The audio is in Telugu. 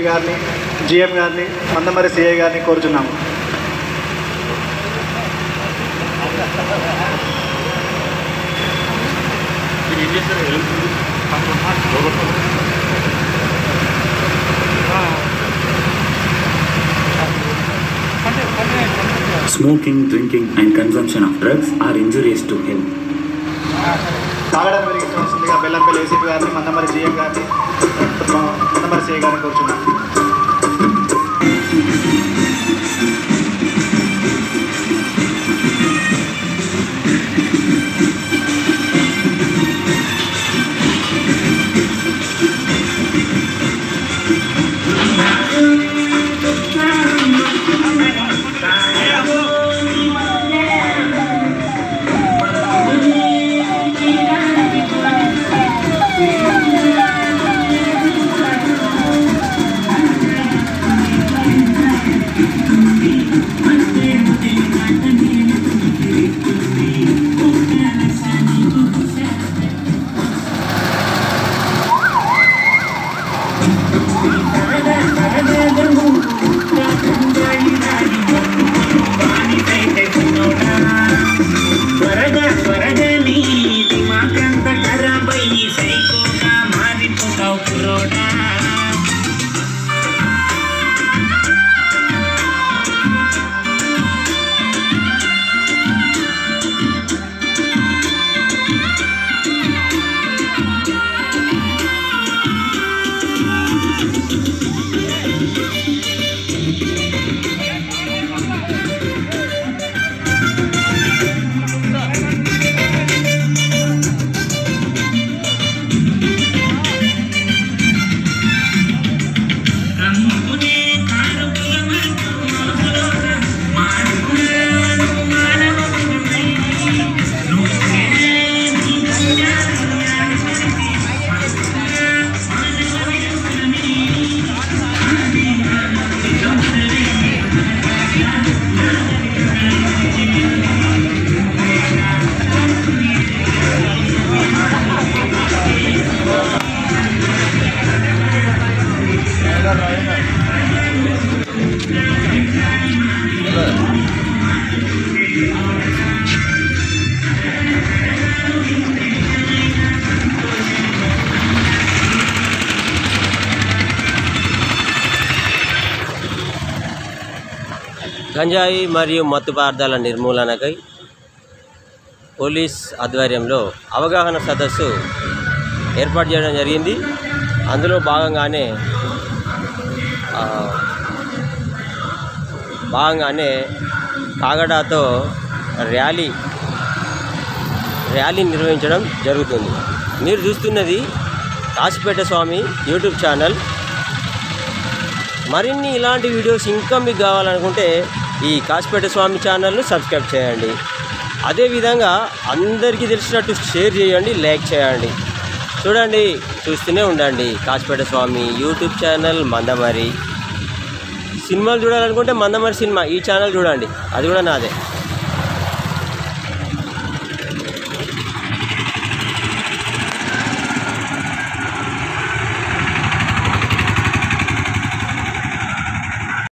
గారిని, జిఎం గారిని, మందమరి సిఐ గారిని కోరుచున్నాము. Smoking, drinking and consumption of drugs are injurious to health. తాగడం పెరిగించవలసిందిగా బెల్లంపల్లి ఏసీపీ గారిని, మందమరి జిఎం గారిని, మందమరి సిఐ గారిని కోరుచున్నాము. గంజాయి మరియు మత్తు పదార్థాల నిర్మూలనకై పోలీస్ ఆధ్వర్యంలో అవగాహన సదస్సు ఏర్పాటు చేయడం జరిగింది. అందులో భాగంగానే కాగడాతో ర్యాలీ నిర్వహించడం జరుగుతుంది. మీరు చూస్తున్నది కాశీపేట స్వామి యూట్యూబ్ ఛానల్. మరిన్ని ఇలాంటి వీడియోస్ ఇంకా మీకు కావాలనుకుంటే ఈ కాశీపేట స్వామి ఛానల్ను సబ్స్క్రైబ్ చేయండి. అదేవిధంగా అందరికీ తెలిసినట్టు షేర్ చేయండి, లైక్ చేయండి. చూడండి, చూస్తూనే ఉండండి. కాశీపేట స్వామి యూట్యూబ్ ఛానల్ మందమరి. సినిమాలు చూడాలనుకుంటే మందమరి సినిమా ఈ ఛానల్ చూడండి, అది కూడా నాదే.